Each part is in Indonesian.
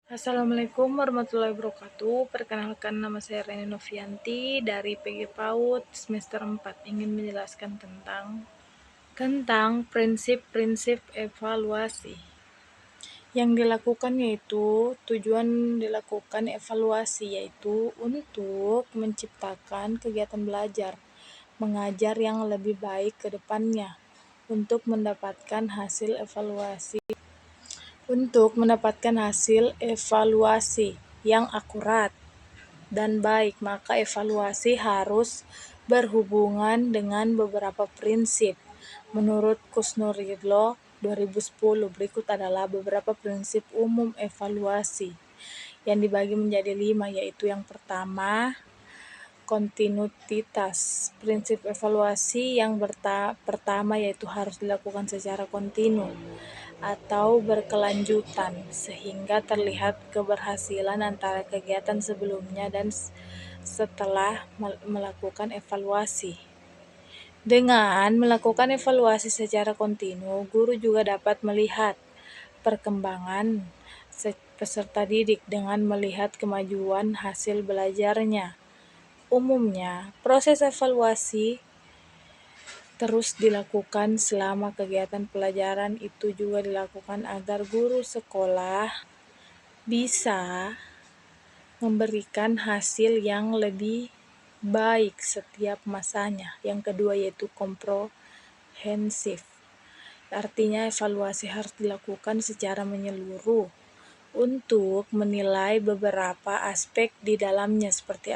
Assalamualaikum warahmatullahi wabarakatuh. Perkenalkan, nama saya Reni Novianti dari PG PAUD semester 4. Ingin menjelaskan tentang prinsip-prinsip evaluasi. Yang dilakukan yaitu tujuan dilakukan evaluasi yaitu untuk menciptakan kegiatan belajar mengajar yang lebih baik ke depannya untuk mendapatkan hasil evaluasi yang akurat dan baik, maka evaluasi harus berhubungan dengan beberapa prinsip. Menurut Kusnurilo 2010, berikut adalah beberapa prinsip umum evaluasi yang dibagi menjadi 5, yaitu yang pertama, kontinuitas. Prinsip evaluasi yang pertama yaitu harus dilakukan secara kontinu atau berkelanjutan sehingga terlihat keberhasilan antara kegiatan sebelumnya dan setelah melakukan evaluasi. Dengan melakukan evaluasi secara kontinu, guru juga dapat melihat perkembangan peserta didik dengan melihat kemajuan hasil belajarnya. Umumnya, proses evaluasi terus dilakukan selama kegiatan pelajaran. Itu juga dilakukan agar guru sekolah bisa memberikan hasil yang lebih baik setiap masanya. Yang kedua yaitu komprehensif. Artinya evaluasi harus dilakukan secara menyeluruh untuk menilai beberapa aspek di dalamnya seperti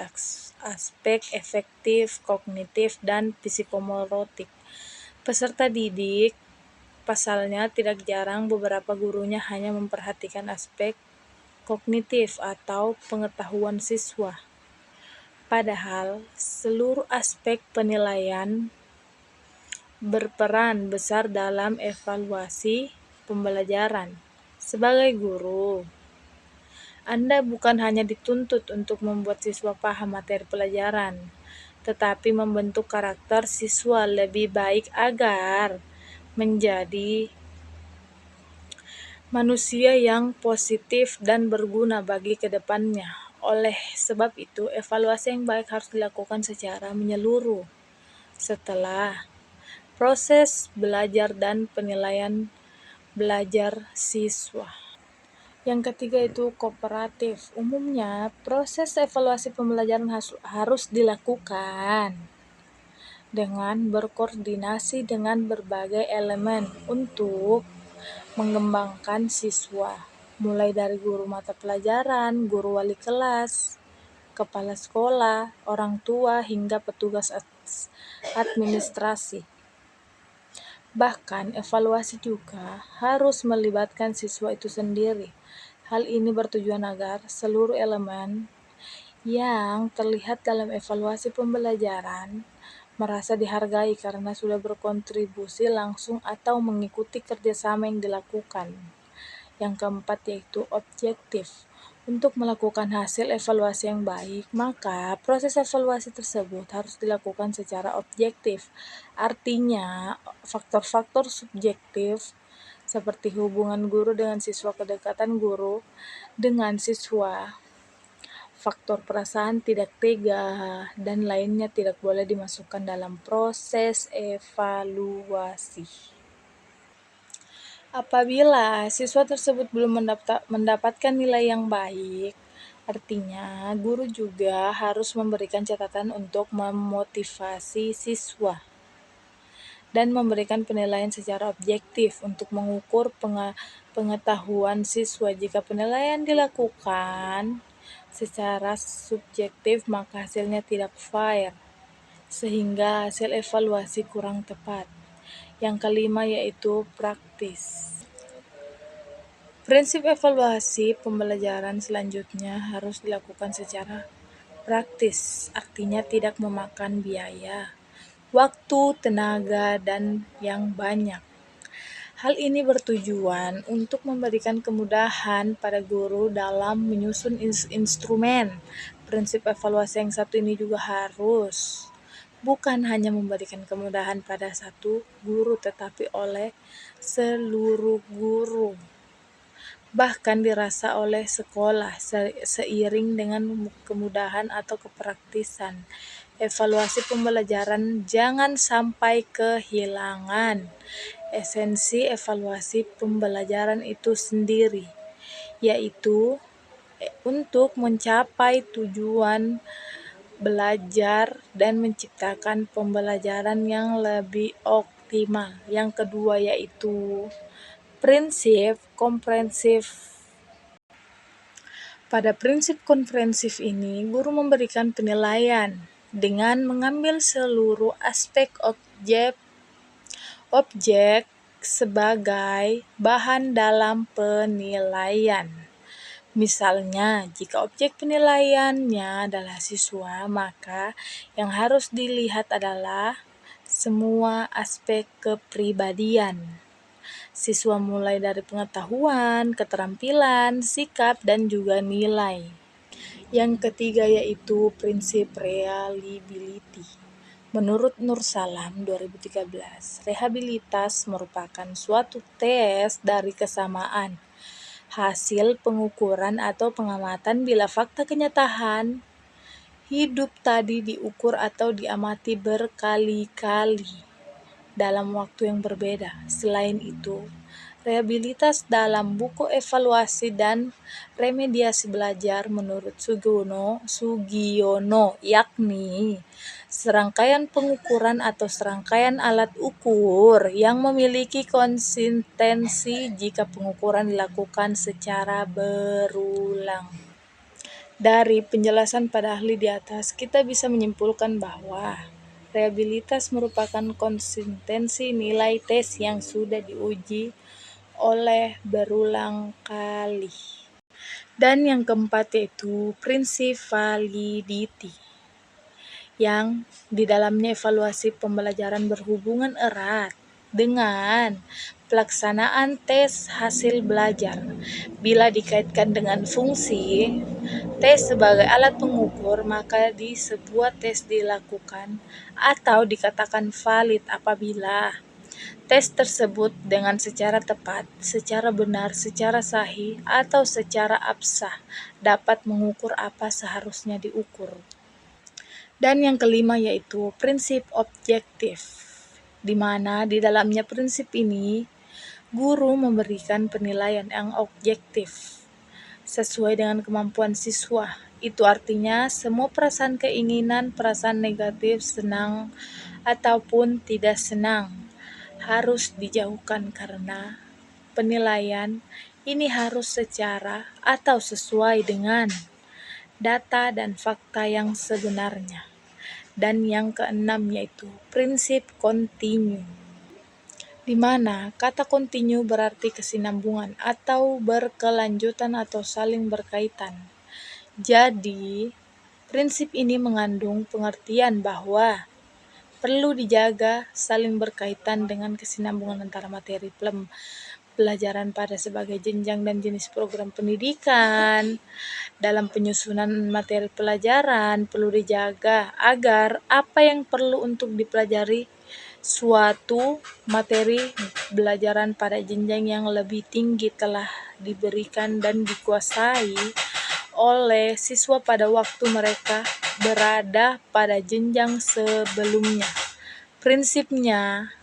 aspek efektif, kognitif, dan psikomotorik. Peserta didik pasalnya tidak jarang beberapa gurunya hanya memperhatikan aspek kognitif atau pengetahuan siswa. Padahal seluruh aspek penilaian berperan besar dalam evaluasi pembelajaran. Sebagai guru, Anda bukan hanya dituntut untuk membuat siswa paham materi pelajaran, tetapi membentuk karakter siswa lebih baik agar menjadi manusia yang positif dan berguna bagi kedepannya. Oleh sebab itu, evaluasi yang baik harus dilakukan secara menyeluruh setelah proses belajar dan penilaian belajar siswa. Yang ketiga itu kooperatif. Umumnya, proses evaluasi pembelajaran harus dilakukan dengan berkoordinasi dengan berbagai elemen untuk mengembangkan siswa, mulai dari guru mata pelajaran, guru wali kelas, kepala sekolah, orang tua, hingga petugas administrasi. Bahkan, evaluasi juga harus melibatkan siswa itu sendiri. Hal ini bertujuan agar seluruh elemen yang terlihat dalam evaluasi pembelajaran merasa dihargai karena sudah berkontribusi langsung atau mengikuti kerjasama yang dilakukan. Yang keempat yaitu objektif. Untuk melakukan hasil evaluasi yang baik, maka proses evaluasi tersebut harus dilakukan secara objektif. Artinya, faktor-faktor subjektif seperti hubungan guru dengan siswa, kedekatan guru dengan siswa, faktor perasaan tidak tega, dan lainnya tidak boleh dimasukkan dalam proses evaluasi. Apabila siswa tersebut belum mendapatkan nilai yang baik, artinya guru juga harus memberikan catatan untuk memotivasi siswa dan memberikan penilaian secara objektif untuk mengukur pengetahuan siswa. Jika penilaian dilakukan secara subjektif, maka hasilnya tidak fair, sehingga hasil evaluasi kurang tepat. Yang kelima yaitu praktis. Prinsip evaluasi pembelajaran selanjutnya harus dilakukan secara praktis, artinya tidak memakan biaya, waktu, tenaga, dan yang banyak. Hal ini bertujuan untuk memberikan kemudahan pada guru dalam menyusun instrumen. Prinsip evaluasi yang satu ini juga harus bukan hanya memberikan kemudahan pada satu guru, tetapi oleh seluruh guru. bahkan dirasa oleh sekolah seiring dengan kemudahan atau kepraktisan. Evaluasi pembelajaran jangan sampai kehilangan esensi evaluasi pembelajaran itu sendiri, yaitu untuk mencapai tujuan belajar dan menciptakan pembelajaran yang lebih optimal. Yang kedua yaitu prinsip komprehensif. Pada prinsip komprehensif ini, guru memberikan penilaian dengan mengambil seluruh aspek objek sebagai bahan dalam penilaian. Misalnya, jika objek penilaiannya adalah siswa, maka yang harus dilihat adalah semua aspek kepribadian siswa, mulai dari pengetahuan, keterampilan, sikap, dan juga nilai. Yang ketiga yaitu prinsip reliability. Menurut Nur Salam 2013, rehabilitas merupakan suatu tes dari kesamaan hasil pengukuran atau pengamatan bila fakta kenyataan hidup tadi diukur atau diamati berkali-kali dalam waktu yang berbeda. Selain itu, rehabilitas dalam buku evaluasi dan remediasi belajar menurut Sugiono yakni serangkaian pengukuran atau serangkaian alat ukur yang memiliki konsistensi jika pengukuran dilakukan secara berulang. Dari penjelasan pada ahli di atas, kita bisa menyimpulkan bahwa rehabilitas merupakan konsistensi nilai tes yang sudah diuji oleh berulang kali. Dan yang keempat yaitu prinsip validity, yang di dalamnya evaluasi pembelajaran berhubungan erat dengan pelaksanaan tes hasil belajar. Bila dikaitkan dengan fungsi tes sebagai alat pengukur, maka di sebuah tes dilakukan atau dikatakan valid apabila tes tersebut dengan secara tepat, secara benar, secara sahih, atau secara absah dapat mengukur apa seharusnya diukur. Dan yang kelima yaitu prinsip objektif, di mana di dalamnya prinsip ini guru memberikan penilaian yang objektif sesuai dengan kemampuan siswa. Itu artinya semua perasaan keinginan, perasaan negatif, senang ataupun tidak senang harus dijauhkan karena penilaian ini harus secara atau sesuai dengan data dan fakta yang sebenarnya. Dan yang keenam yaitu prinsip kontinu, di mana kata kontinu berarti kesinambungan atau berkelanjutan atau saling berkaitan. Jadi, prinsip ini mengandung pengertian bahwa perlu dijaga saling berkaitan dengan kesinambungan antara materi pelajaran pada sebagai jenjang dan jenis program pendidikan. Dalam penyusunan materi pelajaran perlu dijaga agar apa yang perlu untuk dipelajari suatu materi pelajaran pada jenjang yang lebih tinggi telah diberikan dan dikuasai oleh siswa pada waktu mereka berada pada jenjang sebelumnya. Prinsipnya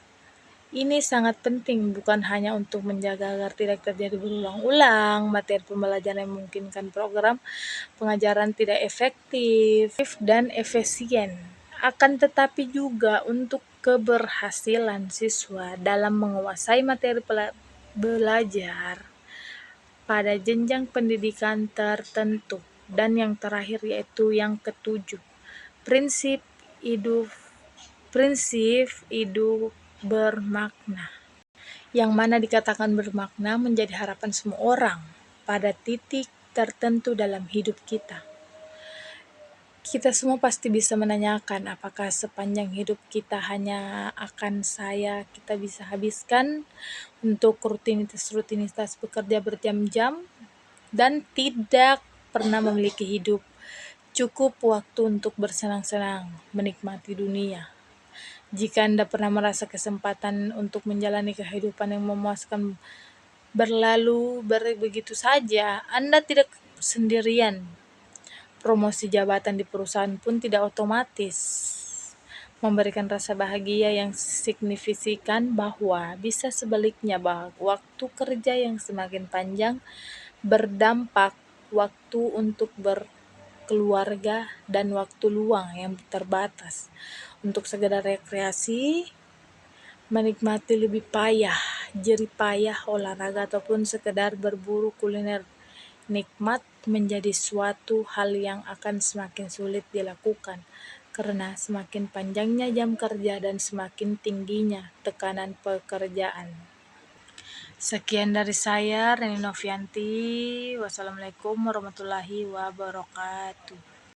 ini sangat penting bukan hanya untuk menjaga agar tidak terjadi berulang-ulang materi pembelajaran yang memungkinkan program pengajaran tidak efektif dan efisien, akan tetapi juga untuk keberhasilan siswa dalam menguasai materi belajar pada jenjang pendidikan tertentu. Dan yang terakhir yaitu yang ketujuh, prinsip hidup bermakna, yang mana dikatakan bermakna menjadi harapan semua orang pada titik tertentu dalam hidup kita. Kita semua pasti bisa menanyakan apakah sepanjang hidup kita hanya akan kita bisa habiskan untuk rutinitas bekerja berjam-jam dan tidak pernah memiliki hidup cukup waktu untuk bersenang-senang, menikmati dunia. Jika Anda pernah merasa kesempatan untuk menjalani kehidupan yang memuaskan berlalu begitu saja. Anda tidak sendirian. Promosi jabatan di perusahaan pun tidak otomatis memberikan rasa bahagia yang signifikan, bahwa bisa sebaliknya, bahwa waktu kerja yang semakin panjang berdampak waktu untuk berkeluarga dan waktu luang yang terbatas untuk sekedar rekreasi, menikmati lebih payah, jerih payah olahraga ataupun sekedar berburu kuliner nikmat menjadi suatu hal yang akan semakin sulit dilakukan karena semakin panjangnya jam kerja dan semakin tingginya tekanan pekerjaan. Sekian dari saya, Reni Novianti. Wassalamualaikum warahmatullahi wabarakatuh.